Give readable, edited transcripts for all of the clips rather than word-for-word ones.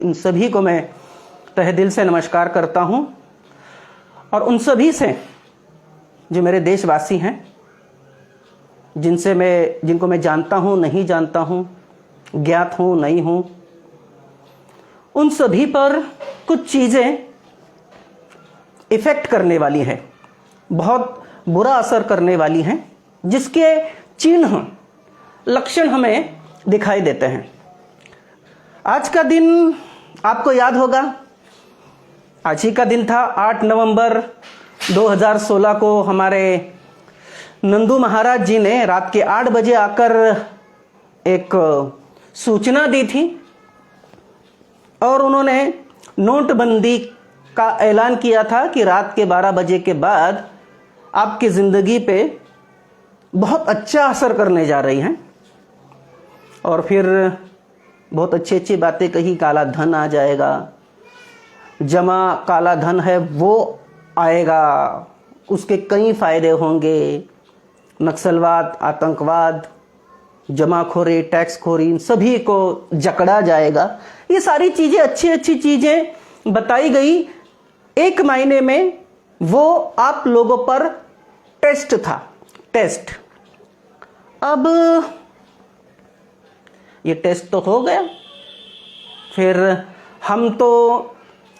इन सभी को मैं तहे दिल से नमस्कार करता हूं और उन सभी से जो मेरे देशवासी हैं, जिनको मैं जानता हूं, नहीं जानता हूं, ज्ञात हूं, नहीं हूं, उन सभी पर कुछ चीजें इफेक्ट करने वाली हैं, बहुत बुरा असर करने वाली हैं, जिसके चिन्ह, लक्षण हमें दिखाई देते हैं। आज का दिन आपको याद होगा, आज ही का दिन था 8 नवंबर 2016 को हमारे नंदू महाराज जी ने रात के 8 बजे आकर एक सूचना दी थी और उन्होंने नोटबंदी का ऐलान किया था कि रात के 12 बजे के बाद आपकी जिंदगी पे बहुत अच्छा असर करने जा रही हैं। और फिर बहुत अच्छी अच्छी बातें कही, काला धन आ जाएगा, जमा काला धन है वो आएगा, उसके कई फायदे होंगे, नक्सलवाद, आतंकवाद, जमाखोरी, टैक्सखोरी, इन सभी को जकड़ा जाएगा। ये सारी चीजें, अच्छी अच्छी चीजें बताई गई। एक महीने में वो आप लोगों पर टेस्ट था, टेस्ट। अब ये टेस्ट तो हो गया, फिर हम तो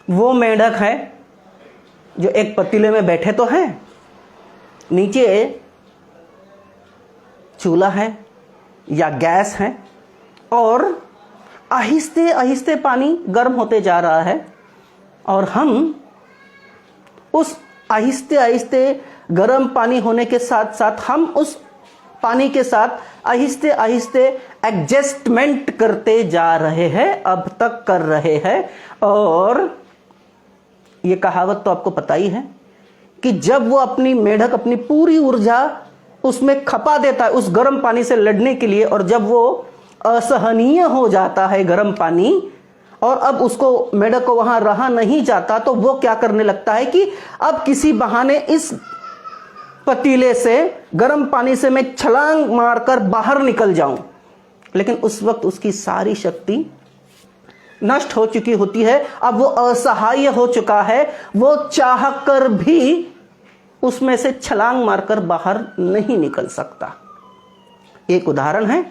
वो मेंढक हैं जो एक पतीले में बैठे तो हैं, नीचे चूल्हा है या गैस है और आहिस्ते आहिस्ते पानी गर्म होते जा रहा है और हम उस आहिस्ते आहिस्ते गर्म पानी होने के साथ साथ हम उस पानी के साथ आहिस्ते आहिस्ते एडजस्टमेंट करते जा रहे हैं, अब तक कर रहे हैं। और ये कहावत तो आपको पता ही है कि जब वो अपनी मेढक अपनी पूरी ऊर्जा उसमें खपा देता है उस गर्म पानी से लड़ने के लिए, और जब वो असहनीय हो जाता है गर्म पानी और अब उसको, मेढक को वहां रहा नहीं जाता, तो वो क्या करने लगता है कि अब किसी बहाने इस पतीले से, गर्म पानी से मैं छलांग मारकर बाहर निकल जाऊं। लेकिन उस वक्त उसकी सारी शक्ति नष्ट हो चुकी होती है, अब वो असहाय हो चुका है, वो चाहकर भी उसमें से छलांग मारकर बाहर नहीं निकल सकता। एक उदाहरण है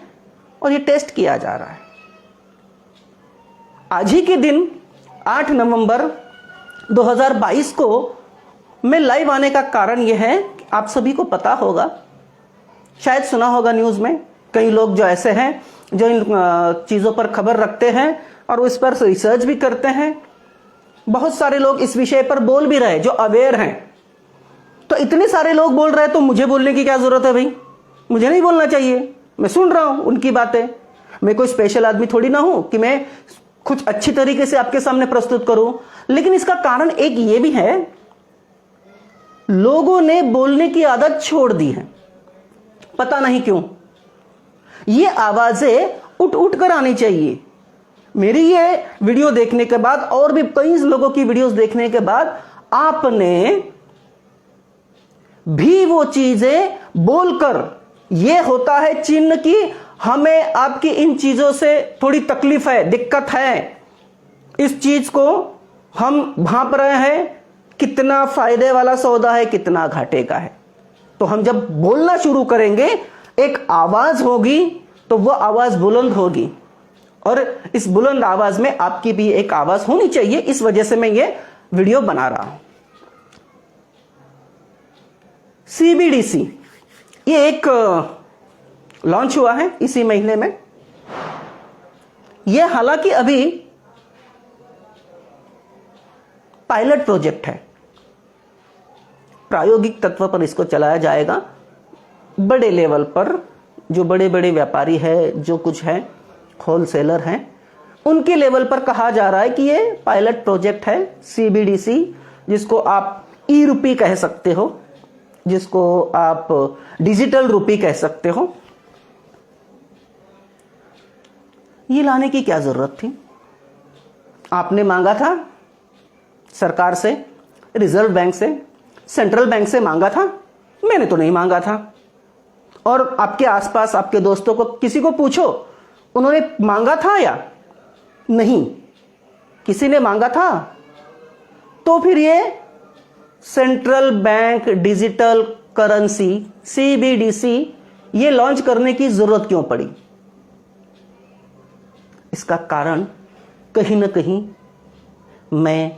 और ये टेस्ट किया जा रहा है। आज ही के दिन 8 नवंबर 2022 को मैं लाइव आने का कारण यह है कि आप सभी को पता होगा, शायद सुना होगा न्यूज में, कई लोग जो ऐसे हैं जो इन चीजों पर खबर रखते हैं और इस पर रिसर्च भी करते हैं। बहुत सारे लोग इस विषय पर बोल भी रहे जो अवेयर हैं। तो इतने सारे लोग बोल रहे हैं तो मुझे बोलने की क्या जरूरत है भाई? मुझे नहीं बोलना चाहिए, मैं सुन रहा हूं उनकी बातें। मैं कोई स्पेशल आदमी थोड़ी ना हूं कि मैं कुछ अच्छी तरीके से आपके सामने प्रस्तुत करूं। लेकिन इसका कारण एक ये भी है, लोगों ने बोलने की आदत छोड़ दी है, पता नहीं क्यों। ये आवाजें उठ उठ कर आनी चाहिए। मेरी ये वीडियो देखने के बाद और भी कई लोगों की वीडियोस देखने के बाद आपने भी वो चीजें बोलकर, ये होता है चिन्ह कि हमें आपकी इन चीजों से थोड़ी तकलीफ है, दिक्कत है, इस चीज को हम भांप रहे हैं, कितना फायदे वाला सौदा है, कितना घाटे का है। तो हम जब बोलना शुरू करेंगे, एक आवाज होगी, तो वो आवाज बुलंद होगी और इस बुलंद आवाज में आपकी भी एक आवाज होनी चाहिए। इस वजह से मैं ये वीडियो बना रहा हूं। CBDC ये एक लॉन्च हुआ है इसी महीने में। यह हालांकि अभी पायलट प्रोजेक्ट है, प्रायोगिक तत्व पर इसको चलाया जाएगा। बड़े लेवल पर जो बड़े बड़े व्यापारी है, जो कुछ है, होलसेलर हैं, उनके लेवल पर कहा जा रहा है कि ये पायलट प्रोजेक्ट है CBDC, जिसको आप ई-रूपी कह सकते हो, जिसको आप डिजिटल रूपी कह सकते हो। ये लाने की क्या जरूरत थी? आपने मांगा था सरकार से, रिजर्व बैंक से, सेंट्रल बैंक से मांगा था, मैंने तो नहीं मांगा था। और आपके आसपास आपके दोस्तों को, किसी को पूछो, उन्होंने मांगा था या नहीं? किसी ने मांगा था? तो फिर ये central bank digital currency CBDC ये लॉन्च करने की जरूरत क्यों पड़ी? इसका कारण कहीं ना कहीं मैं,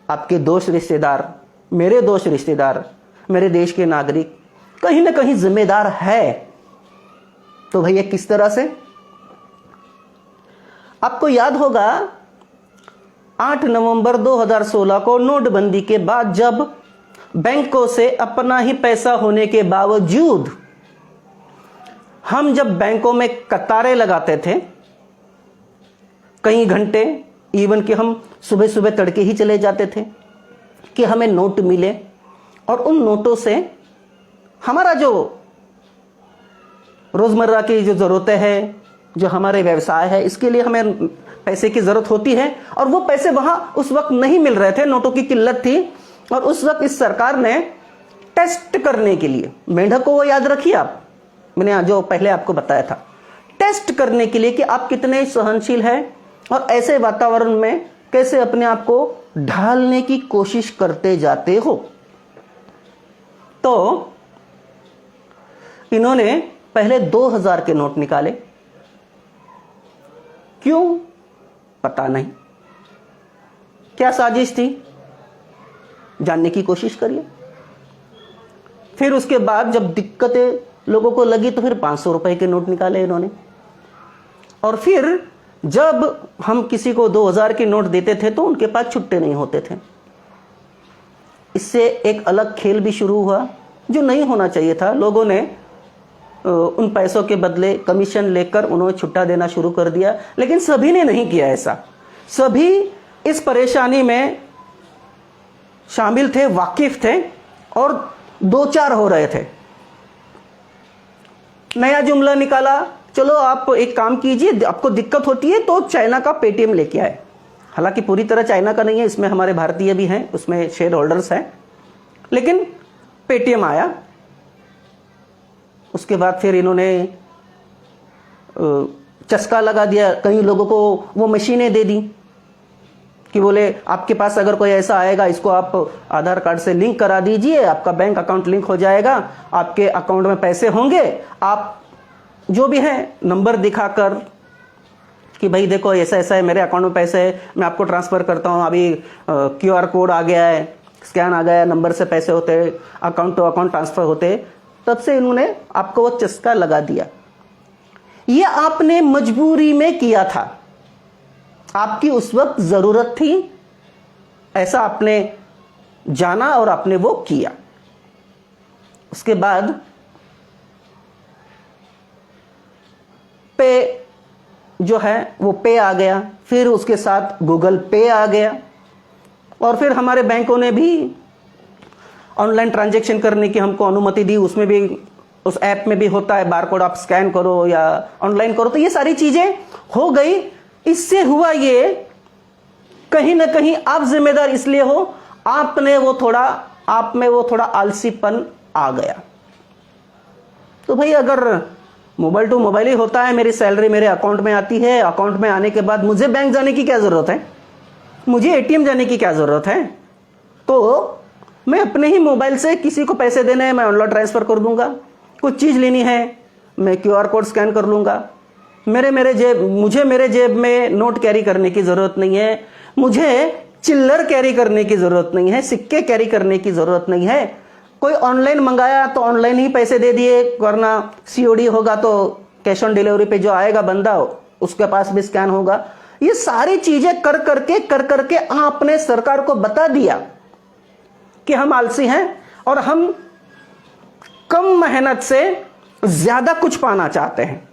आपके दोस्त रिश्तेदार, मेरे दोस्त रिश्तेदार, मेरे देश के नागरिक कहीं ना कहीं जिम्मेदार है। तो भैया किस तरह से? आपको याद होगा 8 नवंबर 2016 को नोटबंदी के बाद जब बैंकों से अपना ही पैसा होने के बावजूद हम जब बैंकों में कतारें लगाते थे कई घंटे, इवन कि हम सुबह सुबह तड़के ही चले जाते थे कि हमें नोट मिले, और उन नोटों से हमारा जो रोजमर्रा की जो जरूरतें हैं, जो हमारे व्यवसाय है, इसके लिए हमें पैसे की जरूरत होती है, और वो पैसे वहां उस वक्त नहीं मिल रहे थे, नोटों की किल्लत थी। और उस वक्त इस सरकार ने टेस्ट करने के लिए, मेंढक को वो याद रखिए आप, मैंने जो पहले आपको बताया था, टेस्ट करने के लिए कि आप कितने सहनशील हैं और ऐसे वातावरण में कैसे अपने आप को ढालने की कोशिश करते जाते हो। तो इन्होंने पहले 2000 के नोट निकाले। क्यों? पता नहीं। क्या साजिश थी? जानने की कोशिश करिए। फिर उसके बाद जब दिक्कतें लोगों को लगी तो फिर 500 रुपए के नोट निकाले इन्होंने। और फिर जब हम किसी को 2000 के नोट देते थे तो उनके पास छुट्टे नहीं होते थे। इससे एक अलग खेल भी शुरू हुआ जो नहीं होना चाहिए था। लोगों ने उन पैसों के बदले कमीशन लेकर उन्हें छुट्टा देना शुरू कर दिया, लेकिन सभी ने नहीं किया ऐसा। सभी इस परेशानी में शामिल थे, वाकिफ थे और दो चार हो रहे थे। नया जुमला निकाला, चलो आप एक काम कीजिए, आपको दिक्कत होती है तो चाइना का पेटीएम लेके आए। हालांकि पूरी तरह चाइना का नहीं है, इसमें हमारे भारतीय भी हैं, उसमें शेयर होल्डर्स हैं, लेकिन पेटीएम आया। उसके बाद फिर इन्होंने चस्का लगा दिया, कई लोगों को वो मशीनें दे दी कि बोले आपके पास अगर कोई ऐसा आएगा, इसको आप आधार कार्ड से लिंक करा दीजिए, आपका बैंक अकाउंट लिंक हो जाएगा, आपके अकाउंट में पैसे होंगे। आप जो भी है नंबर दिखाकर कि भाई देखो ऐसा ऐसा है, मेरे अकाउंट में पैसे है, मैं आपको ट्रांसफर करता हूं, अभी QR कोड आ गया है, स्कैन आ गया है, नंबर से पैसे होते, अकाउंट टू अकाउंट ट्रांसफर होते। तब से इन्होंने आपको वो चस्का लगा दिया। ये आपने मजबूरी में किया था, आपकी उस वक्त जरूरत थी, ऐसा आपने जाना और आपने वो किया। उसके बाद पे जो है वो पे आ गया, फिर उसके साथ गूगल पे आ गया, और फिर हमारे बैंकों ने भी ऑनलाइन ट्रांजैक्शन करने की हमको अनुमति दी। उसमें भी, उस ऐप में भी होता है बारकोड, आप स्कैन करो या ऑनलाइन करो, तो ये सारी चीजें हो गई। इससे हुआ ये, कहीं ना कहीं आप जिम्मेदार इसलिए हो, आप में वो थोड़ा आलसीपन आ गया। तो भाई अगर मोबाइल टू मोबाइल ही होता है, मेरी सैलरी मेरे अकाउंट में आती है, अकाउंट में आने के बाद मुझे बैंक जाने की क्या जरूरत है, मुझे ATM जाने की क्या जरूरत है, तो मैं अपने ही मोबाइल से किसी को पैसे देने हैं, मैं ऑनलाइन ट्रांसफर कर दूंगा, कुछ चीज लेनी है मैं QR कोड स्कैन कर लूंगा, मुझे मेरे जेब में नोट कैरी करने की जरूरत नहीं है, मुझे चिल्लर कैरी करने की जरूरत नहीं है, सिक्के कैरी करने की जरूरत नहीं है। कोई ऑनलाइन मंगाया तो ऑनलाइन ही पैसे दे दिए, वरना COD होगा तो कैश ऑन डिलीवरी पे जो आएगा बंदा उसके पास भी स्कैन होगा। ये सारी चीजें कर करके आपने सरकार को बता दिया कि हम आलसी हैं और हम कम मेहनत से ज्यादा कुछ पाना चाहते हैं।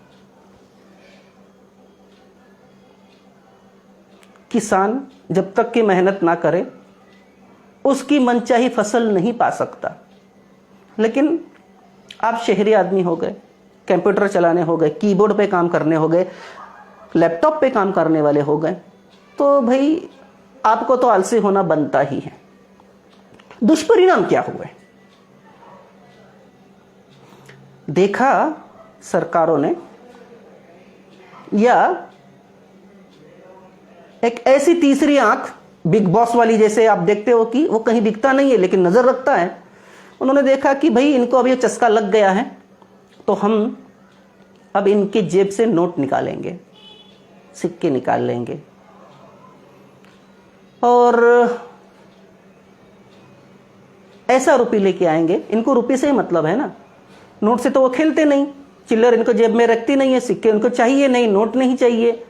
किसान जब तक की मेहनत ना करे उसकी मनचाही फसल नहीं पा सकता। लेकिन आप शहरी आदमी हो गए, कंप्यूटर चलाने हो गए, कीबोर्ड पे काम करने हो गए, लैपटॉप पे काम करने वाले हो गए, तो भाई आपको तो आलसी होना बनता ही है। दुष्परिणाम क्या हुए? देखा सरकारों ने या एक ऐसी तीसरी आंख बिग बॉस वाली, जैसे आप देखते हो कि वो कहीं दिखता नहीं है लेकिन नजर रखता है, उन्होंने देखा कि भाई इनको अब ये चस्का लग गया है, तो हम अब इनकी जेब से नोट निकालेंगे, सिक्के निकाल लेंगे और ऐसा रुपये लेके आएंगे। इनको रुपये से ही मतलब है ना, नोट से तो वो खेलते नहीं, चिल्लर इनको जेब में रखती नहीं है, सिक्के उनको चाहिए नहीं, नोट नहीं चाहिए।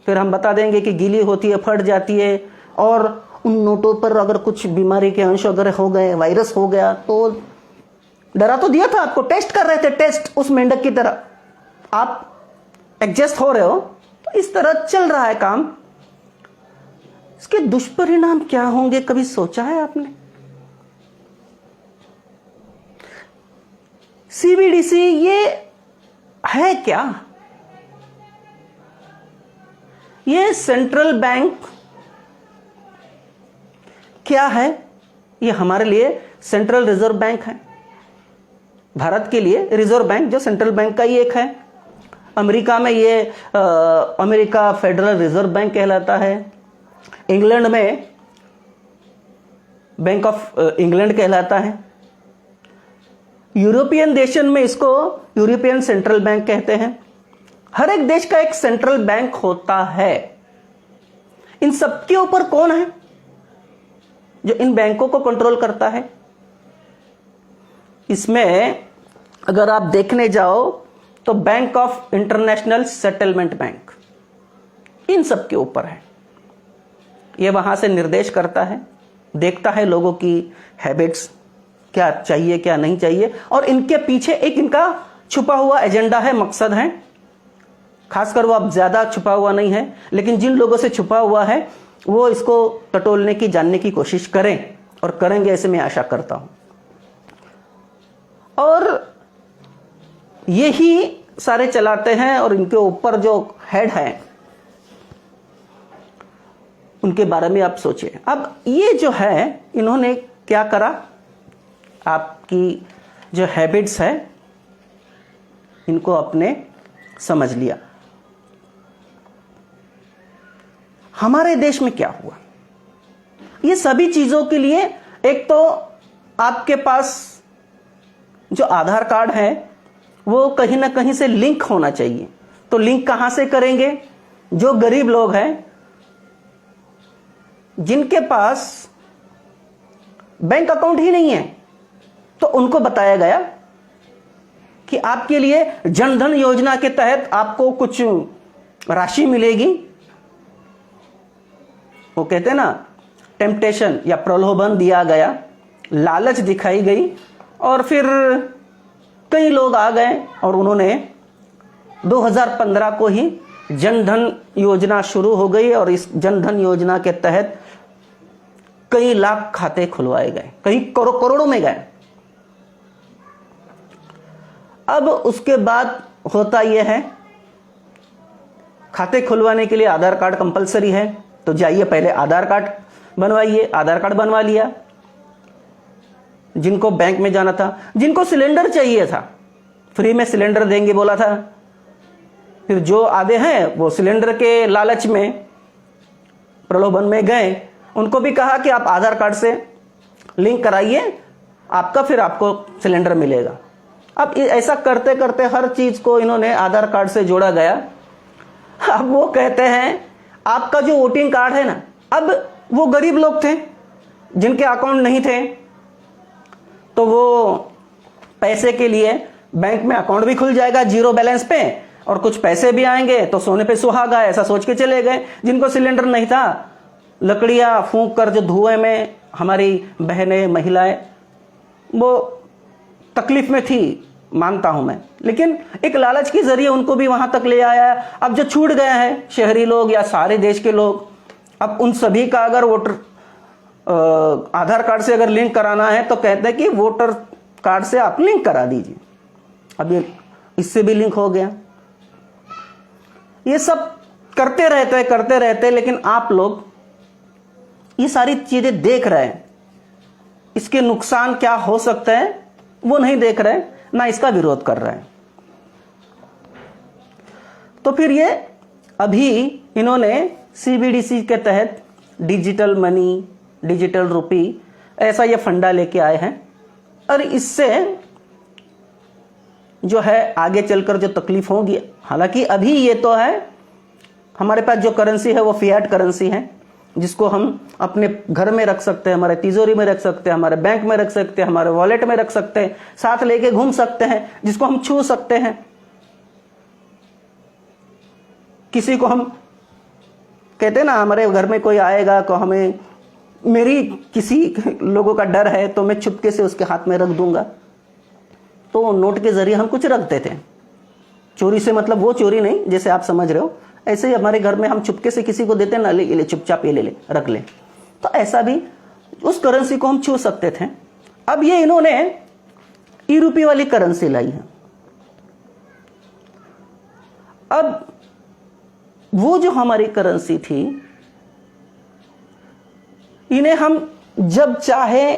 फिर हम बता देंगे कि गीली होती है, फट जाती है, और उन नोटों पर अगर कुछ बीमारी के अंश वगैरह हो गए, वायरस हो गया, तो डरा तो दिया था आपको, टेस्ट कर रहे थे, टेस्ट उस मेंढक की तरह आप एडजस्ट हो रहे हो। तो इस तरह चल रहा है काम। इसके दुष्परिणाम क्या होंगे, कभी सोचा है आपने? सीबीडीसी ये है क्या? ये सेंट्रल बैंक क्या है? ये हमारे लिए सेंट्रल रिजर्व बैंक है, भारत के लिए रिजर्व बैंक जो सेंट्रल बैंक का ही एक है। अमेरिका में ये अमेरिका फेडरल रिजर्व बैंक कहलाता है। इंग्लैंड में बैंक ऑफ इंग्लैंड कहलाता है। यूरोपियन देशन में इसको यूरोपियन सेंट्रल बैंक कहते हैं। हर एक देश का एक सेंट्रल बैंक होता है। इन सबके ऊपर कौन है जो इन बैंकों को कंट्रोल करता है? इसमें अगर आप देखने जाओ तो bank of international settlement bank इन सबके ऊपर है। ये वहां से निर्देश करता है, देखता है लोगों की हैबिट्स, क्या चाहिए क्या नहीं चाहिए, और इनके पीछे एक इनका छुपा हुआ एजेंडा है, मकसद है। खासकर वो अब ज्यादा छुपा हुआ नहीं है, लेकिन जिन लोगों से छुपा हुआ है वो इसको टटोलने की, जानने की कोशिश करें, और करेंगे ऐसे मैं आशा करता हूं। और यही सारे चलाते हैं, और इनके ऊपर जो हेड है उनके बारे में आप सोचिए। अब ये जो है, इन्होंने क्या करा, आपकी जो हैबिट्स है इनको अपने समझ लिया। हमारे देश में क्या हुआ, ये सभी चीजों के लिए एक तो आपके पास जो आधार कार्ड है वो कहीं ना कहीं से लिंक होना चाहिए। तो लिंक कहां से करेंगे? जो गरीब लोग हैं, जिनके पास बैंक अकाउंट ही नहीं है, तो उनको बताया गया कि आपके लिए जनधन योजना के तहत आपको कुछ राशि मिलेगी। वो कहते हैं ना, टेम्पटेशन या प्रलोभन दिया गया, लालच दिखाई गई, और फिर कई लोग आ गए और उन्होंने 2015 को ही जनधन योजना शुरू हो गई, और इस जनधन योजना के तहत कई लाख खाते खुलवाए गए, कई करोड़ों में गए। अब उसके बाद होता यह है, खाते खुलवाने के लिए आधार कार्ड कंपलसरी है, तो जाइए पहले आधार कार्ड बनवाइए। आधार कार्ड बनवा लिया। जिनको बैंक में जाना था, जिनको सिलेंडर चाहिए था, फ्री में सिलेंडर देंगे बोला था, फिर जो आधे हैं वो सिलेंडर के लालच में, प्रलोभन में गए, उनको भी कहा कि आप आधार कार्ड से लिंक कराइए आपका, फिर आपको सिलेंडर मिलेगा। अब ऐसा करते करते हर चीज को इन्होंने आधार कार्ड से जोड़ा गया। अब वो कहते हैं आपका जो वोटिंग कार्ड है ना, अब वो गरीब लोग थे जिनके अकाउंट नहीं थे, तो वो पैसे के लिए बैंक में अकाउंट भी खुल जाएगा जीरो बैलेंस पे, और कुछ पैसे भी आएंगे तो सोने पे सुहागा, ऐसा सोच के चले गए। जिनको सिलेंडर नहीं था, लकड़ियां फूंक कर जो धुएं में हमारी बहनें, महिलाएं, वो तकलीफ में थी, मानता हूं मैं, लेकिन एक लालच के जरिए उनको भी वहां तक ले आया। अब जो छूट गए हैं शहरी लोग या सारे देश के लोग, अब उन सभी का अगर वोटर आधार कार्ड से अगर लिंक कराना है तो कहते हैं कि वोटर कार्ड से आप लिंक करा दीजिए। अब ये इससे भी लिंक हो गया। ये सब करते रहते, लेकिन आप लोग ये सारी चीजें देख रहे हैं, इसके नुकसान क्या हो सकते हैं वो नहीं देख रहे, ना इसका विरोध कर रहे हैं। तो फिर ये अभी इन्होंने सीबीडीसी के तहत डिजिटल मनी, डिजिटल रुपी, ऐसा ये फंडा लेके आए हैं। और इससे जो है आगे चलकर जो तकलीफ होगी, हालांकि अभी ये तो है हमारे पास जो करेंसी है वो फिएट करेंसी है, जिसको हम अपने घर में रख सकते हैं, हमारे तिजोरी में रख सकते हैं, हमारे बैंक में रख सकते हैं, हमारे वॉलेट में रख सकते हैं, साथ लेके घूम सकते हैं, जिसको हम छू सकते हैं। किसी को हम कहते हैं ना, हमारे घर में कोई आएगा तो हमें, मेरी किसी लोगों का डर है तो मैं चुपके से उसके हाथ में रख दूंगा, तो नोट के जरिए हम कुछ रख देते हैं। चोरी से मतलब वो चोरी नहीं जैसे आप समझ रहे हो, ऐसे ही हमारे घर में हम चुपके से किसी को देते हैं ना, ले चुपचाप ये ले रख ले, तो ऐसा भी उस करेंसी को हम छू सकते थे। अब ये इन्होंने ई रुपये वाली करेंसी लाई है। अब वो जो हमारी करेंसी थी, इन्हें हम जब चाहे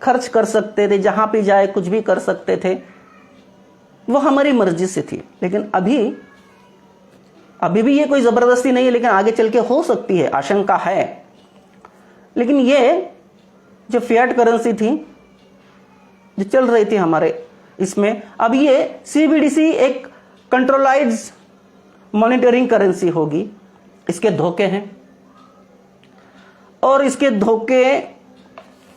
खर्च कर सकते थे, जहां भी जाए कुछ भी कर सकते थे, वो हमारी मर्जी से थी। लेकिन अभी भी ये कोई जबरदस्ती नहीं है, लेकिन आगे चल के हो सकती है, आशंका है। लेकिन ये जो फिएट करेंसी थी जो चल रही थी हमारे इसमें, अब ये सीबीडीसी एक कंट्रोलाइज मॉनिटरिंग करेंसी होगी। इसके धोखे हैं, और इसके धोखे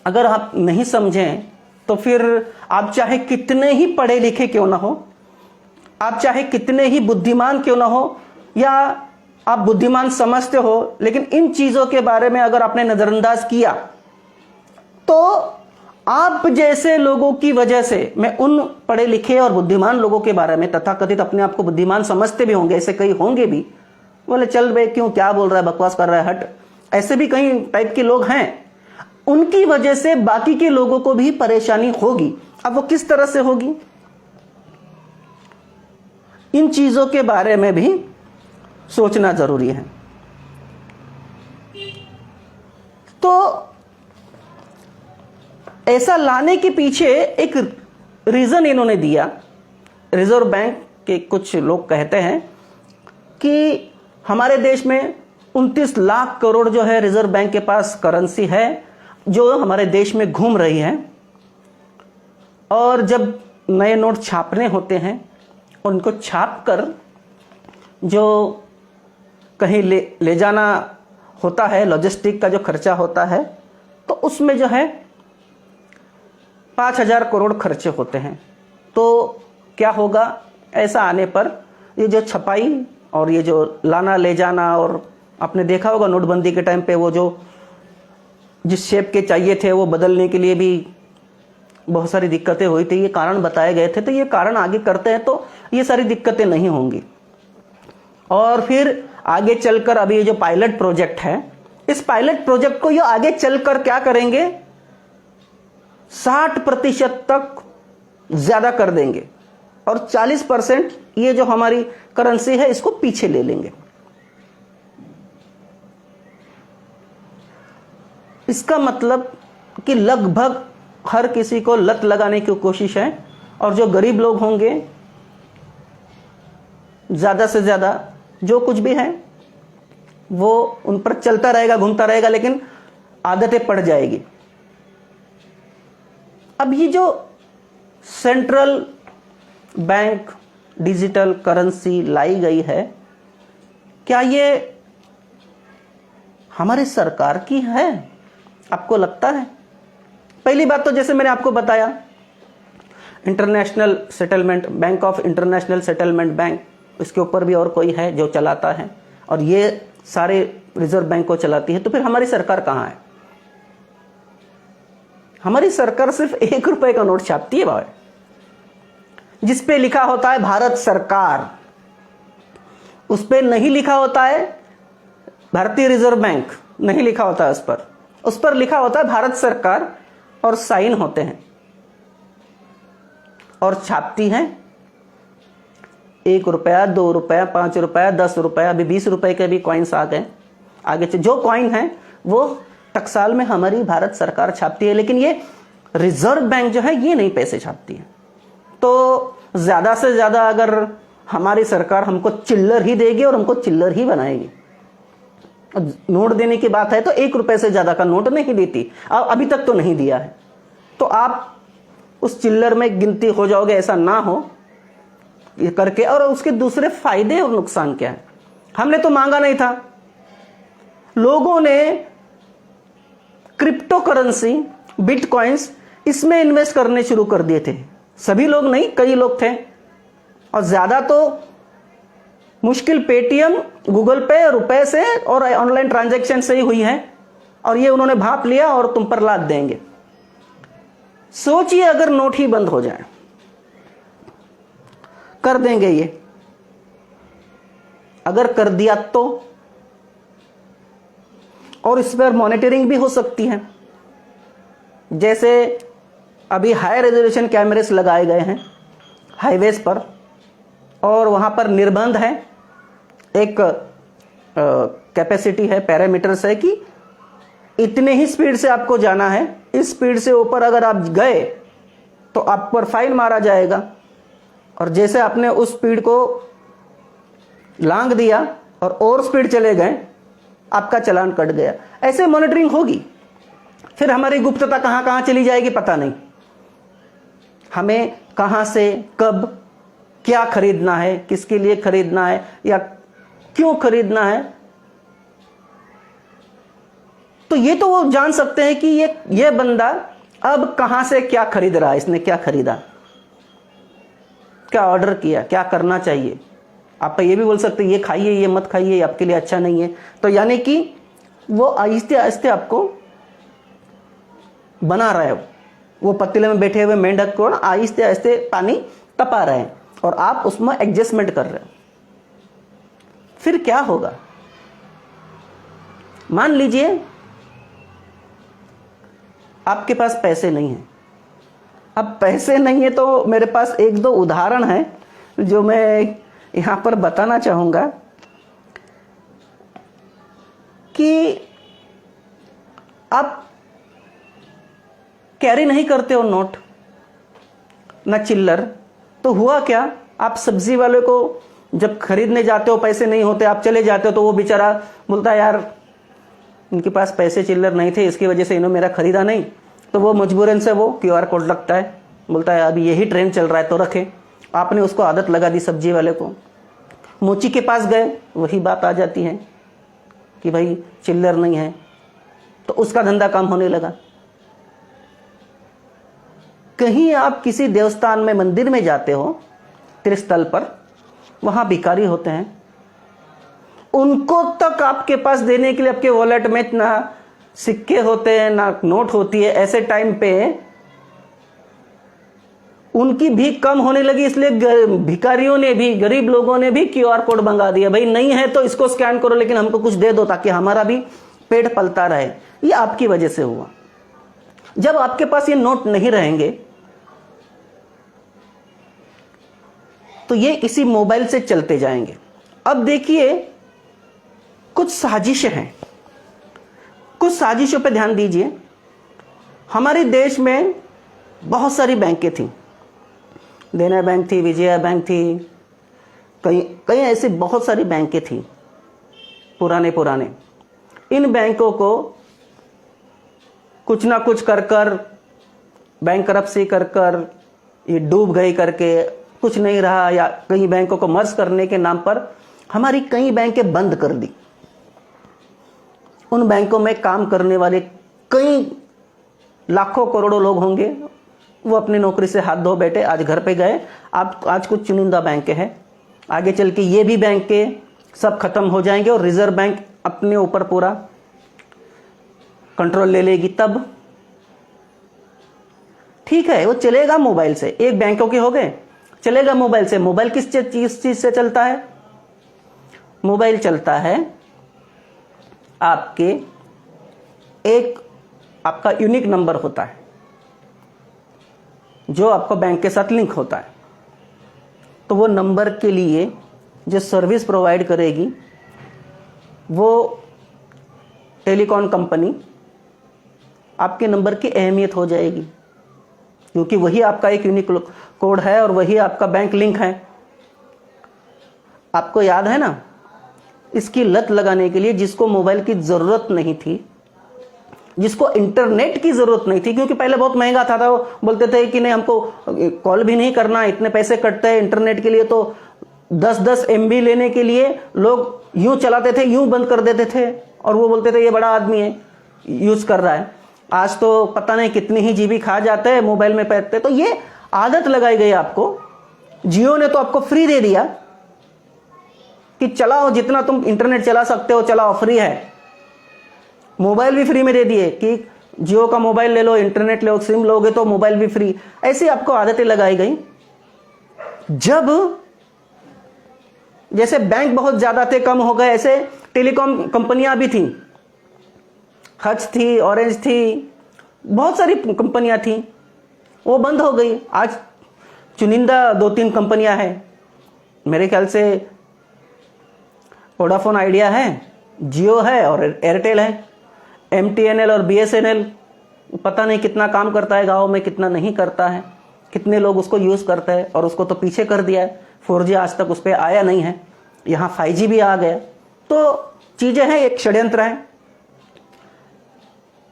अगर आप नहीं समझें तो फिर आप चाहे कितने ही पढ़े लिखे क्यों ना हो, आप चाहे कितने ही बुद्धिमान क्यों ना हो, या आप बुद्धिमान समझते हो, लेकिन इन चीजों के बारे में अगर आपने नजरअंदाज किया तो आप जैसे लोगों की वजह से, मैं उन पढ़े लिखे और बुद्धिमान लोगों के बारे में, तथाकथित अपने आप को बुद्धिमान समझते भी होंगे, ऐसे कई होंगे भी, बोले चल बे क्यों, क्या बोल रहा है, बकवास कर रहा है, हट, ऐसे भी कई टाइप के लोग हैं। उनकी वजह से बाकी के लोगों को भी परेशानी होगी। अब वो किस तरह से होगी, इन चीजों के बारे में भी सोचना जरूरी है। तो ऐसा लाने के पीछे एक रीजन इन्होंने दिया। रिजर्व बैंक के कुछ लोग कहते हैं कि हमारे देश में 29 लाख करोड़ जो है रिजर्व बैंक के पास करेंसी है, जो हमारे देश में घूम रही है, और जब नए नोट छापने होते हैं, उनको छाप कर जो कहीं ले जाना होता है, लॉजिस्टिक का जो खर्चा होता है, तो उसमें जो है 5,000 करोड़ खर्चे होते हैं। तो क्या होगा, ऐसा आने पर ये जो छपाई और ये जो लाना ले जाना, और आपने देखा होगा नोटबंदी के टाइम पे वो जो जिस शेप के चाहिए थे वो बदलने के लिए भी बहुत सारी दिक्कतें हुई थी, ये कारण बताए गए थे। तो ये कारण आगे करते हैं तो ये सारी दिक्कतें नहीं होंगी। और फिर आगे चलकर अभी ये जो पायलट प्रोजेक्ट है, इस पायलट प्रोजेक्ट को ये आगे चलकर क्या करेंगे, 60% तक ज्यादा कर देंगे, और 40% ये जो हमारी करेंसी है इसको पीछे ले लेंगे। इसका मतलब कि लगभग हर किसी को लत लगाने की कोशिश है, और जो गरीब लोग होंगे ज्यादा से ज्यादा जो कुछ भी है वो उन पर चलता रहेगा, घूमता रहेगा, लेकिन आदतें पड़ जाएगी। अब ये जो सेंट्रल बैंक डिजिटल करेंसी लाई गई है, क्या ये हमारी सरकार की है, आपको लगता है? पहली बात तो जैसे मैंने आपको बताया, international settlement bank of international settlement bank, इसके ऊपर भी और कोई है जो चलाता है, और ये सारे रिजर्व बैंक को चलाती है। तो फिर हमारी सरकार कहां है? हमारी सरकार सिर्फ 1 रुपए का नोट छापती है भाई, जिसपे लिखा होता है भारत सरकार, उस पे नहीं लिखा होता है भारतीय रिजर्व बैंक, नहीं लिखा होता है उस पर लिखा होता है भारत सरकार, और साइन होते हैं, और छापती हैं 1 रुपया, 2 रुपया, 5 रुपया, 10 रुपया, अभी 20 रुपए के भी कॉइन्स आ गए। आगे जो कॉइन है वो टकसाल में हमारी भारत सरकार छापती है, लेकिन ये रिजर्व बैंक जो है ये नहीं पैसे छापती है। तो ज्यादा से ज्यादा अगर हमारी सरकार हमको चिल्लर ही देगी और हमको चिल्लर ही बनाएगी, नोट देने की बात है तो 1 रुपए से ज्यादा का नोट नहीं देती, अभी तक तो नहीं दिया है। तो आप उस चिल्लर में गिनती हो जाओगे, ऐसा ना हो ये करके। और उसके दूसरे फायदे और नुकसान क्या है? हमने तो मांगा नहीं था, लोगों ने क्रिप्टो करेंसी, बिटकॉइंस, इसमें इन्वेस्ट करने शुरू कर दिए थे। सभी लोग नहीं, कई लोग थे, और ज्यादा तो मुश्किल पेटीएम, गूगल पे, रुपए से और ऑनलाइन ट्रांजैक्शन से ही हुई है, और ये उन्होंने भाप लिया और तुम पर लाद देंगे। सोचिए अगर नोट ही बंद हो जाए, कर देंगे ये, अगर कर दिया तो, और इस पर मॉनिटरिंग भी हो सकती है। जैसे अभी हाई रेजोल्यूशन कैमरेस लगाए गए हैं हाईवेज पर, और वहां पर निर्बंध है, एक कैपेसिटी है, पैरामीटर्स है कि इतने ही स्पीड से आपको जाना है, इस स्पीड से ऊपर अगर आप गए तो आप पर फाइन मारा जाएगा, और जैसे आपने उस स्पीड को लांघ दिया और स्पीड चले गए, आपका चालान कट गया। ऐसे मॉनिटरिंग होगी। फिर हमारी गुप्तता कहां कहां चली जाएगी पता नहीं, हमें कहां से कब क्या खरीदना है, किसके लिए खरीदना है या क्यों खरीदना है, तो ये तो वो जान सकते हैं कि ये बंदा अब कहां से क्या खरीद रहा है, इसने क्या खरीदा, क्या ऑर्डर किया, क्या करना चाहिए। आप ये भी बोल सकते हैं ये खाइए, ये मत खाइए, आपके लिए अच्छा नहीं है। तो यानी कि वो आहिस्ते आहिस्ते आपको बना रहा है, वो पतीले में बैठे हुए मेंढक को आहिस्ते आहिस्ते पानी तपा रहे हैं, और आप उसमें एडजस्टमेंट कर रहे हो। फिर क्या होगा? मान लीजिए आपके पास पैसे नहीं है। अब पैसे नहीं है तो मेरे पास 1-2 उदाहरण है जो मैं यहां पर बताना चाहूंगा कि आप कैरी नहीं करते हो नोट ना चिल्लर, तो हुआ क्या, आप सब्जी वाले को जब खरीदने जाते हो, पैसे नहीं होते, आप चले जाते हो, तो वो बेचारा बोलता है यार इनके पास पैसे चिल्लर नहीं थे, इसकी वजह से इन्होंने मेरा खरीदा नहीं। तो वो मजबूरन से वो QR कोड लगता है, बोलता है अभी यही ट्रेंड चल रहा है तो रखे। आपने उसको आदत लगा दी सब्जी वाले को। मोची के पास गए, वही बात आ जाती है कि भाई चिल्लर नहीं है, तो उसका धंधा कम होने लगा। कहीं आप किसी देवस्थान में, मंदिर में जाते हो, तीर्थस्थल पर, वहां भिखारी होते हैं, उनको तक आपके पास देने के लिए आपके वॉलेट में ना सिक्के होते हैं ना नोट होती है। ऐसे टाइम पे उनकी भीख कम होने लगी, इसलिए भिखारियों ने भी, गरीब लोगों ने भी QR कोड मंगा दिया, भाई नहीं है तो इसको स्कैन करो लेकिन हमको कुछ दे दो ताकि हमारा भी पेट पलता रहे। ये आपकी वजह से हुआ। जब आपके पास ये नोट नहीं रहेंगे तो ये इसी मोबाइल से चलते जाएंगे। अब देखिए कुछ साजिशें हैं, कुछ साजिशों पे ध्यान दीजिए। हमारे देश में बहुत सारी बैंकें थी, देना बैंक थी, विजया बैंक थी, कई ऐसी बहुत सारी बैंकें थी पुराने। इन बैंकों को कुछ ना कुछ कर बैंकरप्सी कर ये डूब गई करके कुछ नहीं रहा, या कई बैंकों को मर्ज करने के नाम पर हमारी कई बैंकें बंद कर दी। उन बैंकों में काम करने वाले कई लाखों करोड़ों लोग होंगे, वो अपनी नौकरी से हाथ धो बैठे, आज घर पे गए। आज कुछ चुनिंदा बैंकें हैं, आगे चल के ये भी बैंकें सब खत्म हो जाएंगे और रिजर्व बैंक अपने ऊपर पूरा कंट्रोल ले लेगी। तब ठीक है, वो चलेगा मोबाइल से। एक बैंकों के हो गए, चलेगा मोबाइल से। मोबाइल किस चीज से चलता है? मोबाइल चलता है आपके, एक आपका यूनिक नंबर होता है जो आपको बैंक के साथ लिंक होता है। तो वो नंबर के लिए जो सर्विस प्रोवाइड करेगी वो टेलीकॉम कंपनी, आपके नंबर की अहमियत हो जाएगी, क्योंकि वही आपका एक यूनिक कोड है और वही आपका बैंक लिंक है। आपको याद है ना, इसकी लत लगाने के लिए, जिसको मोबाइल की ज़रूरत नहीं थी, जिसको इंटरनेट की ज़रूरत नहीं थी, क्योंकि पहले बहुत महंगा था, वो बोलते थे कि नहीं हमको कॉल भी नहीं करना, इतने पैसे कटते हैं इंटरनेट के लिए, तो 10-10 MB लेने के लिए लोग यूं चलाते थे, यूं बंद कर देते थे, और वो बोलते थे ये बड़ा आदमी है, यूज़ कर रहा है। आज तो पता नहीं कितनी ही GB खा जाते हैं मोबाइल में पैसे। तो ये आदत लगाई गई आपको। जियो ने तो आपको फ्री दे दिया कि चलाओ, जितना तुम इंटरनेट चला सकते हो चलाओ, फ्री है। मोबाइल भी फ्री में दे दिए कि जियो का मोबाइल ले लो, इंटरनेट लो, सिम लोगे तो मोबाइल भी फ्री। ऐसी आपको आदतें लगाई गई। जब जैसे बैंक बहुत ज्यादा थे, कम हो गए, ऐसे टेलीकॉम कंपनियां भी थी, हच थी, ऑरेंज थी, बहुत सारी कंपनियां थी, वो बंद हो गई। आज चुनिंदा 2-3 कंपनियां हैं, मेरे ख्याल से वोडाफोन आइडिया है, जियो है और एयरटेल है। MTNL और BSNL पता नहीं कितना काम करता है गाँव में, कितना नहीं करता है, कितने लोग उसको यूज़ करते हैं, और उसको तो पीछे कर दिया है। 4G आज तक उस पर आया नहीं है, यहाँ 5G भी आ गया। तो चीज़ें हैं, एक षड्यंत्र है।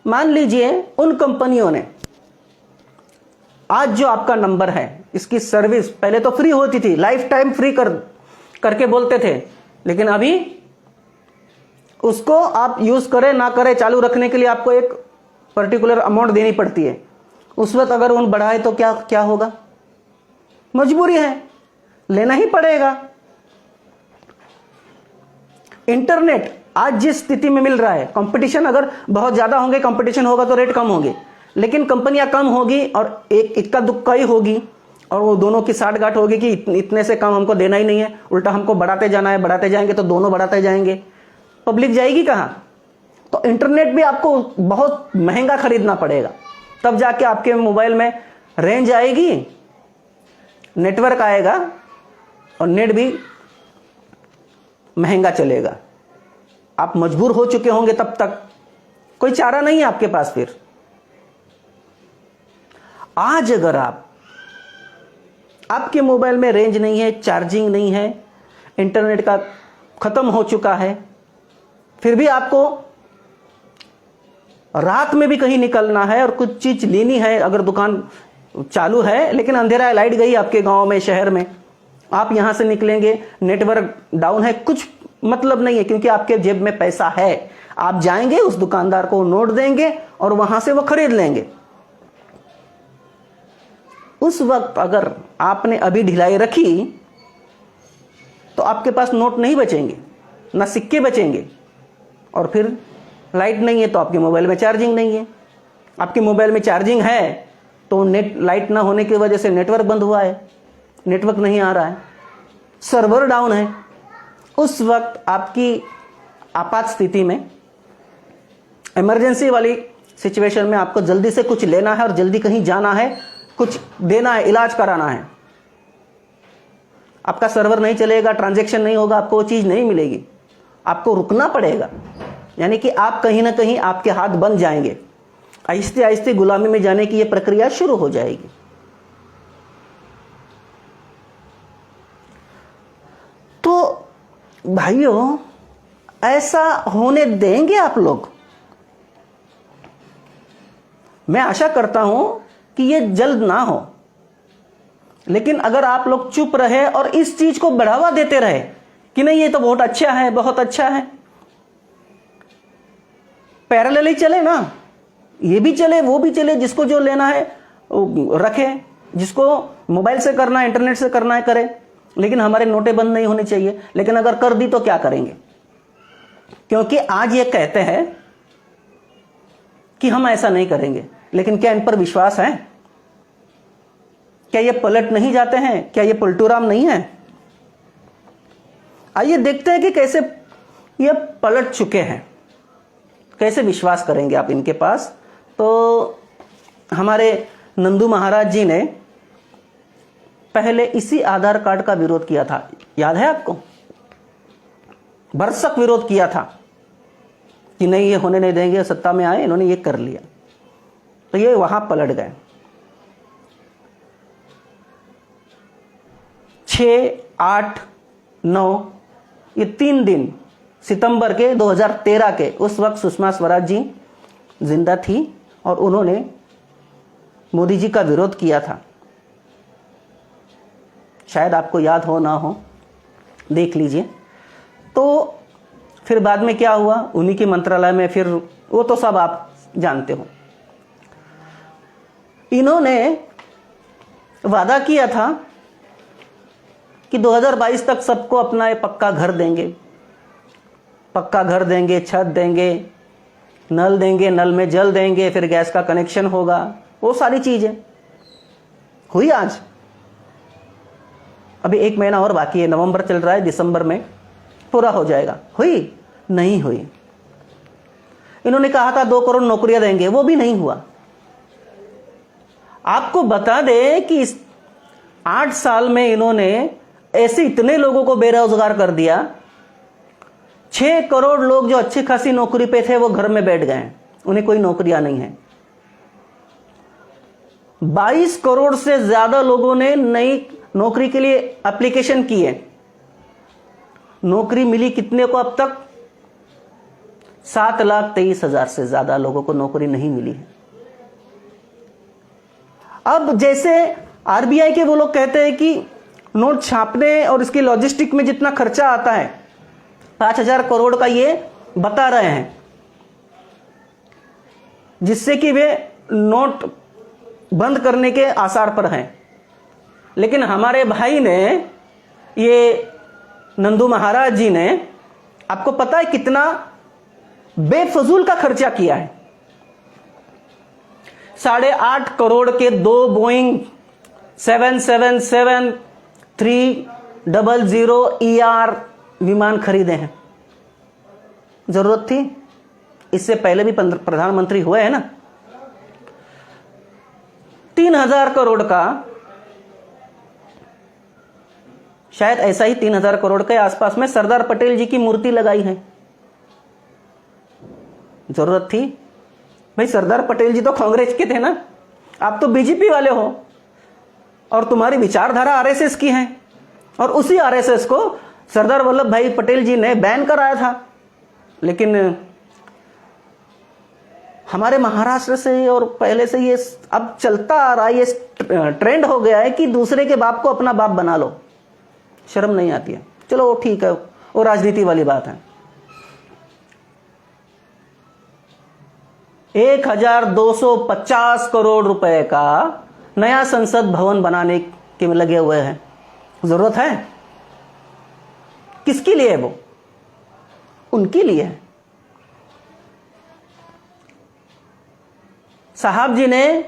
मान लीजिए उन कंपनियों ने आज जो आपका नंबर है, इसकी सर्विस पहले तो फ्री होती थी, लाइफ टाइम फ्री करके बोलते थे, लेकिन अभी उसको आप यूज करें ना करें, चालू रखने के लिए आपको एक पर्टिकुलर अमाउंट देनी पड़ती है। उस वक्त अगर उन बढ़ाए तो क्या क्या होगा? मजबूरी है, लेना ही पड़ेगा। इंटरनेट आज जिस स्थिति में मिल रहा है, कंपटीशन अगर बहुत ज्यादा होंगे, कंपटीशन होगा तो रेट कम होंगे, लेकिन कंपनियां कम होगी और एक इक्का दुक्का ही होगी, और वो दोनों की साठगांठ होगी कि इतने से कम हमको देना ही नहीं है, उल्टा हमको बढ़ाते जाना है, बढ़ाते जाएंगे तो दोनों बढ़ाते जाएंगे, पब्लिक जाएगी कहां? तो इंटरनेट भी आपको बहुत महंगा खरीदना पड़ेगा, तब जाके आपके मोबाइल में रेंज आएगी, नेटवर्क आएगा, और नेट भी महंगा चलेगा। आप मजबूर हो चुके होंगे, तब तक कोई चारा नहीं है आपके पास। फिर आज अगर आपके मोबाइल में रेंज नहीं है, चार्जिंग नहीं है, इंटरनेट का खत्म हो चुका है, फिर भी आपको रात में भी कहीं निकलना है और कुछ चीज लेनी है, अगर दुकान चालू है लेकिन अंधेरा है, लाइट गई आपके गांव में, शहर में, आप यहां से निकलेंगे, नेटवर्क डाउन है, कुछ मतलब नहीं है, क्योंकि आपके जेब में पैसा है। आप जाएंगे, उस दुकानदार को नोट देंगे और वहां से वो खरीद लेंगे। उस वक्त अगर आपने अभी ढिलाई रखी तो आपके पास नोट नहीं बचेंगे, ना सिक्के बचेंगे, और फिर लाइट नहीं है तो आपके मोबाइल में चार्जिंग नहीं है। आपके मोबाइल में चार्जिंग है तो नेट लाइट ना होने की वजह से नेटवर्क बंद हुआ है, नेटवर्क नहीं आ रहा है, सर्वर डाउन है। उस वक्त आपकी आपात स्थिति में, इमरजेंसी वाली सिचुएशन में, आपको जल्दी से कुछ लेना है और जल्दी कहीं जाना है, कुछ देना है, इलाज कराना है, आपका सर्वर नहीं चलेगा, ट्रांजैक्शन नहीं होगा, आपको वो चीज नहीं मिलेगी, आपको रुकना पड़ेगा। यानी कि आप कहीं ना कहीं आपके हाथ बंद जाएंगे, आहिस्ते आहिस्ते गुलामी में जाने की यह प्रक्रिया शुरू हो जाएगी। तो भाइयों, ऐसा होने देंगे आप लोग? मैं आशा करता हूं कि यह जल्द ना हो, लेकिन अगर आप लोग चुप रहे और इस चीज को बढ़ावा देते रहे कि नहीं ये तो बहुत अच्छा है, बहुत अच्छा है, पैरेलल ही चले ना, ये भी चले वो भी चले, जिसको जो लेना है रखे, जिसको मोबाइल से करना है, इंटरनेट से करना है करे, लेकिन हमारे नोटें बंद नहीं होनी चाहिए। लेकिन अगर कर दी तो क्या करेंगे? क्योंकि आज ये कहते हैं कि हम ऐसा नहीं करेंगे, लेकिन क्या इन पर विश्वास है? क्या ये पलट नहीं जाते हैं? क्या ये पलटूराम नहीं है? आइए देखते हैं कि कैसे ये पलट चुके हैं, कैसे विश्वास करेंगे आप इनके पास। तो हमारे नंदू महाराज जी ने पहले इसी आधार कार्ड का विरोध किया था, याद है आपको? भरसक विरोध किया था कि नहीं ये होने नहीं देंगे, सत्ता में आए, इन्होंने ये कर लिया, तो ये वहां पलट गए। 6, 8, 9 ये 3 दिन सितंबर के 2013 के, उस वक्त सुषमा स्वराज जी जिंदा थी और उन्होंने मोदी जी का विरोध किया था। शायद आपको याद हो ना हो, देख लीजिए। तो फिर बाद में क्या हुआ, उन्हीं के मंत्रालय में फिर वो तो सब आप जानते हो। इन्होंने वादा किया था कि 2022 तक सबको अपना ये पक्का घर देंगे, पक्का घर देंगे, छत देंगे, नल देंगे, नल में जल देंगे, फिर गैस का कनेक्शन होगा, वो सारी चीजें हुई। आज अभी 1 महीना और बाकी है, नवंबर चल रहा है, दिसंबर में पूरा हो जाएगा। हुई? नहीं हुई। इन्होंने कहा था 2 करोड़ नौकरियां देंगे, वो भी नहीं हुआ। आपको बता दें कि इस 8 साल में इन्होंने ऐसे इतने लोगों को बेरोजगार कर दिया। 6 करोड़ लोग जो अच्छी खासी नौकरी पे थे वो घर में बैठ गए, उन्हें कोई नौकरियां नहीं है। 22 करोड़ से ज्यादा लोगों ने नई नौकरी के लिए एप्लीकेशन की है। नौकरी मिली कितने को अब तक? 7,23,000 से ज्यादा लोगों को नौकरी नहीं मिली है। अब जैसे आरबीआई के वो लोग कहते हैं कि नोट छापने और इसकी लॉजिस्टिक में जितना खर्चा आता है 5,000 करोड़ का, ये बता रहे हैं, जिससे कि वे नोट बंद करने के आसार पर हैं। लेकिन हमारे भाई ने, ये नंदू महाराज जी ने, आपको पता है कितना बेफजूल का खर्चा किया है? 8.5 करोड़ के 2 बोइंग 777-300ER विमान खरीदे हैं। जरूरत थी? इससे पहले भी प्रधानमंत्री हुए हैं ना। 3,000 करोड़ का, शायद ऐसा ही 3,000 करोड़ के आसपास में सरदार पटेल जी की मूर्ति लगाई है। जरूरत थी? भाई सरदार पटेल जी तो कांग्रेस के थे ना, आप तो बीजेपी वाले हो और तुम्हारी विचारधारा आरएसएस की है, और उसी आरएसएस को सरदार वल्लभ भाई पटेल जी ने बैन कराया था। लेकिन हमारे महाराष्ट्र से और पहले से ये अब चलता आ रहा है, ये ट्रेंड हो गया है कि दूसरे के बाप को अपना बाप बना लो। शर्म नहीं आती है? चलो वो ठीक है, वो राजनीति वाली बात है। 1,250 करोड़ रुपए का नया संसद भवन बनाने के में लगे हुए हैं। जरूरत है? किसके लिए है वो? उनके लिए है। साहब जी ने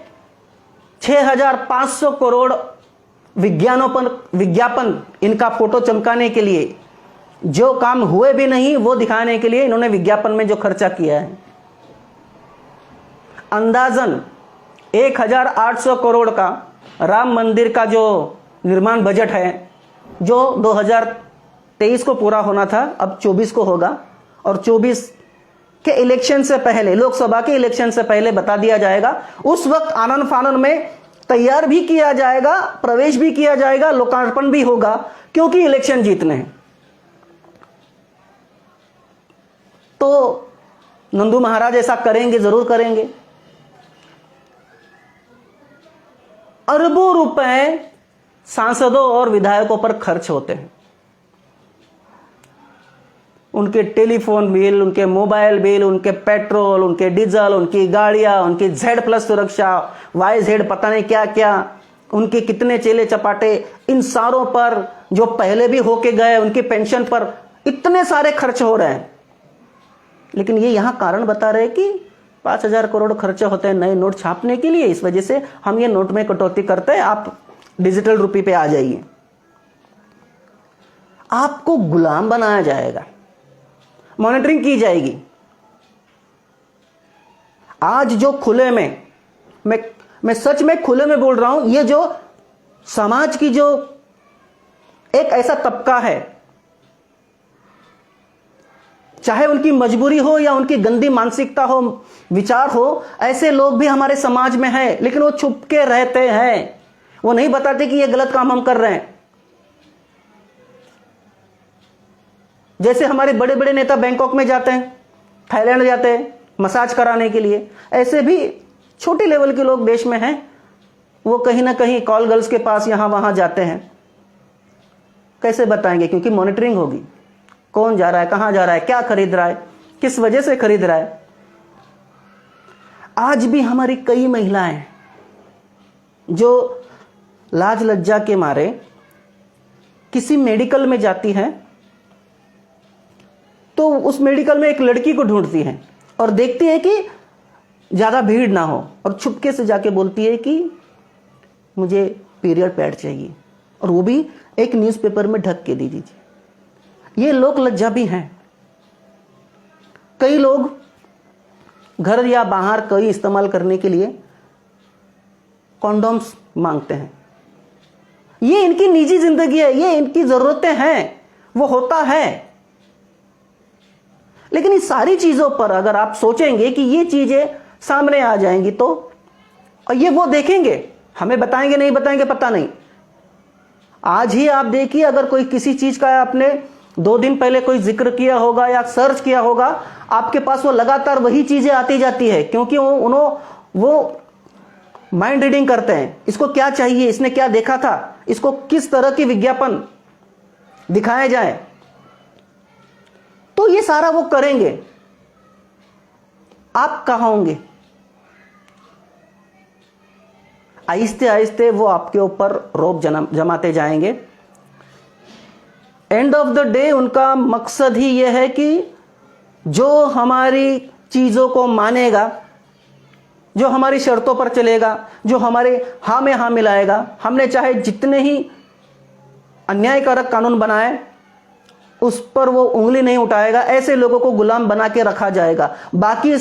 6,500 करोड़ विज्ञापन इनका फोटो चमकाने के लिए, जो काम हुए भी नहीं वो दिखाने के लिए इन्होंने विज्ञापन में जो खर्चा किया है, अंदाजन 1,800 करोड़ का राम मंदिर का जो निर्माण बजट है, जो 2023 को पूरा होना था, अब 24 को होगा, और 24 के इलेक्शन से पहले, लोकसभा के इलेक्शन से पहले बता दिया जाएगा। उस वक्त आनन फानन में तैयार भी किया जाएगा, प्रवेश भी किया जाएगा, लोकार्पण भी होगा, क्योंकि इलेक्शन जीतने हैं। तो नंदू महाराज ऐसा करेंगे, जरूर करेंगे। अरबों रुपए सांसदों और विधायकों पर खर्च होते हैं। उनके टेलीफोन बिल, उनके मोबाइल बिल, उनके पेट्रोल, उनके डीजल, उनकी गाड़ियां, उनकी Z+ सुरक्षा, YZ पता नहीं क्या क्या, उनके कितने चेले चपाटे, इन सारों पर, जो पहले भी होके गए, उनकी पेंशन पर इतने सारे खर्च हो रहे हैं। लेकिन ये यहां कारण बता रहे कि 5,000 करोड़ खर्चे होते हैं नए नोट छापने के लिए, इस वजह से हम ये नोट में कटौती करते हैं, आप डिजिटल रुपये पे आ जाइए। आपको गुलाम बनाया जाएगा, मॉनिटरिंग की जाएगी। आज जो खुले में, मैं सच में खुले में बोल रहा हूं, ये जो समाज की जो एक ऐसा तबका है, चाहे उनकी मजबूरी हो या उनकी गंदी मानसिकता हो, विचार हो, ऐसे लोग भी हमारे समाज में हैं, लेकिन वो छुप के रहते हैं। वो नहीं बताते कि ये गलत काम हम कर रहे हैं। जैसे हमारे बड़े बड़े नेता बैंकॉक में जाते हैं, थाईलैंड जाते हैं मसाज कराने के लिए, ऐसे भी छोटे लेवल के लोग देश में हैं, वो कहीं ना कहीं कॉल गर्ल्स के पास यहां वहां जाते हैं। कैसे बताएंगे? क्योंकि मॉनिटरिंग होगी, कौन जा रहा है, कहां जा रहा है, क्या खरीद रहा है, किस वजह से खरीद रहा है। आज भी हमारी कई महिलाएं जो लाज लज्जा के मारे किसी मेडिकल में जाती हैं, तो उस मेडिकल में एक लड़की को ढूंढती हैं और देखती है कि ज्यादा भीड़ ना हो, और छुपके से जाके बोलती है कि मुझे पीरियड पैड चाहिए, और वो भी एक न्यूज़पेपर में ढक के दे दीजिए। ये लोक लज्जा भी हैं। कई लोग घर या बाहर कई इस्तेमाल करने के लिए कॉन्डोम्स मांगते हैं। ये इनकी निजी जिंदगी है, ये इनकी जरूरतें हैं, वो होता है। लेकिन इस सारी चीजों पर अगर आप सोचेंगे कि ये चीजें सामने आ जाएंगी तो, और ये वो देखेंगे, हमें बताएंगे नहीं बताएंगे पता नहीं। आज ही आप देखिए, अगर कोई किसी चीज का आपने 2 दिन पहले कोई जिक्र किया होगा या सर्च किया होगा, आपके पास वो लगातार वही चीजें आती जाती है, क्योंकि वो माइंड रीडिंग करते हैं। इसको क्या चाहिए, इसने क्या देखा था, इसको किस तरह की विज्ञापन दिखाए जाए, तो ये सारा वो करेंगे। आप कहां होंगे? आहिस्ते आहिस्ते वो आपके ऊपर रौब जमाते जाएंगे। एंड ऑफ द डे उनका मकसद ही यह है कि जो हमारी चीजों को मानेगा, जो हमारी शर्तों पर चलेगा, जो हमारे हाँ में हाँ मिलाएगा, हमने चाहे जितने ही अन्यायकारक कानून बनाए उस पर वो उंगली नहीं उठाएगा, ऐसे लोगों को गुलाम बना के रखा जाएगा। बाकी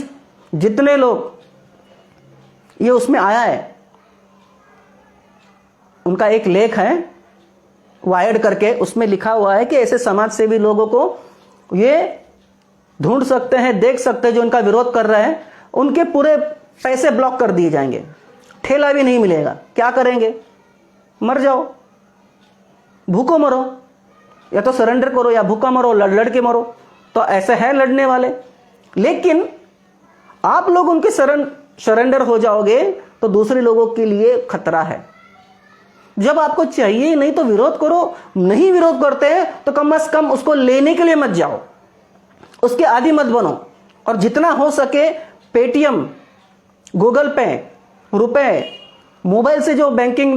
जितने लोग ये उसमें आया है, उनका एक लेख है वायर्ड करके, उसमें लिखा हुआ है कि ऐसे समाज सेवी लोगों को ये ढूंढ सकते हैं, देख सकते हैं, जो उनका विरोध कर रहे हैं, उनके पूरे पैसे ब्लॉक कर दिए जाएंगे, ठेला भी नहीं मिलेगा। क्या करेंगे? मर जाओ, भूखो मरो, या तो सरेंडर करो या भूखा मरो, लड़ लड़ के मरो। तो ऐसे हैं लड़ने वाले। लेकिन आप लोग उनके सरेंडर हो जाओगे तो दूसरे लोगों के लिए खतरा है। जब आपको चाहिए नहीं तो विरोध करो, नहीं विरोध करते हैं तो कम से कम उसको लेने के लिए मत जाओ, उसके आदी मत बनो। और जितना हो सके पेटीएम, गूगल पे, रुपए, मोबाइल से जो बैंकिंग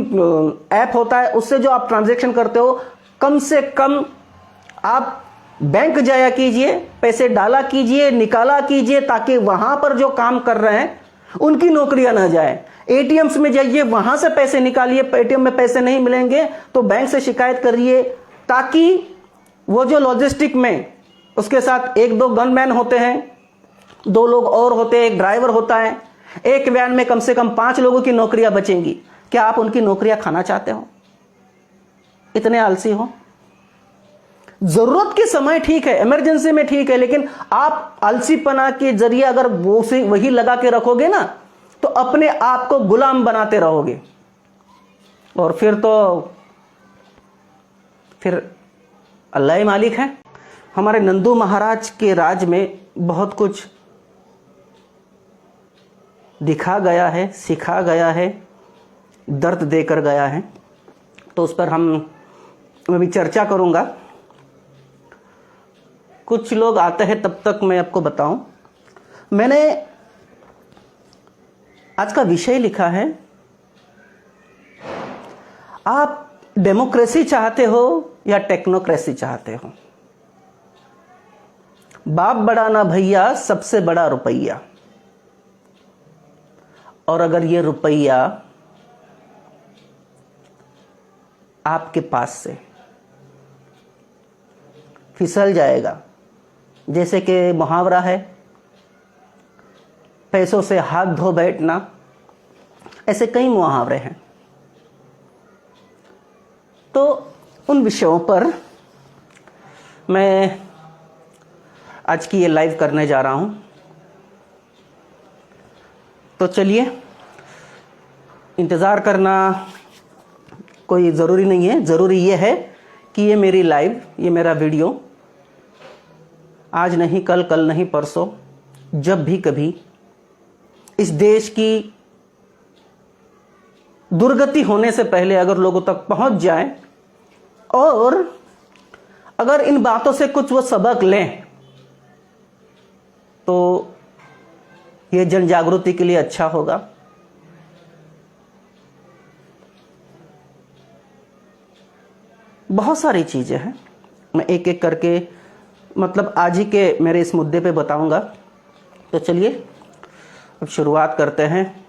ऐप होता है उससे जो आप ट्रांजैक्शन करते हो, कम से कम आप बैंक जाया कीजिए, पैसे डाला कीजिए, निकाला कीजिए, ताकि वहां पर जो काम कर रहे हैं उनकी नौकरियां ना जाए। एटीएम्स में जाइए, वहां से पैसे निकालिए, एटीएम में पैसे नहीं मिलेंगे तो बैंक से शिकायत करिए, ताकि वो जो लॉजिस्टिक में उसके साथ 1-2 गनमैन होते हैं, 2 लोग और होते हैं, एक ड्राइवर होता है, एक वैन में कम से कम 5 लोगों की नौकरियां बचेंगी। क्या आप उनकी नौकरियां खाना चाहते हो? इतने आलसी हो? जरूरत के समय ठीक है, इमरजेंसी में ठीक है, लेकिन आप आलसीपना के जरिए अगर वही लगा के रखोगे ना, तो अपने आप को गुलाम बनाते रहोगे। और फिर अल्लाह ही मालिक है। हमारे नंदू महाराज के राज में बहुत कुछ दिखा गया है, सिखा गया है, दर्द देकर गया है, तो उस पर मैं भी चर्चा करूंगा। कुछ लोग आते हैं, तब तक मैं आपको बताऊं, मैंने आज का विषय लिखा है, आप डेमोक्रेसी चाहते हो या टेक्नोक्रेसी चाहते हो? बाप बड़ा ना भैया, सबसे बड़ा रुपया। और अगर ये रुपया आपके पास से फिसल जाएगा, जैसे कि मुहावरा है, पैसों से हाथ धो बैठना, ऐसे कई मुहावरे हैं, तो उन विषयों पर मैं आज की ये लाइव करने जा रहा हूं। तो चलिए, इंतज़ार करना कोई ज़रूरी नहीं है, ज़रूरी ये है कि ये मेरी लाइव, ये मेरा वीडियो आज नहीं कल, कल नहीं परसों, जब भी कभी इस देश की दुर्गति होने से पहले अगर लोगों तक पहुंच जाए और अगर इन बातों से कुछ वो सबक लें तो ये जन जागृति के लिए अच्छा होगा। बहुत सारी चीजें हैं, मैं एक एक करके मतलब आज ही के मेरे इस मुद्दे पे बताऊंगा। तो चलिए अब शुरुआत करते हैं।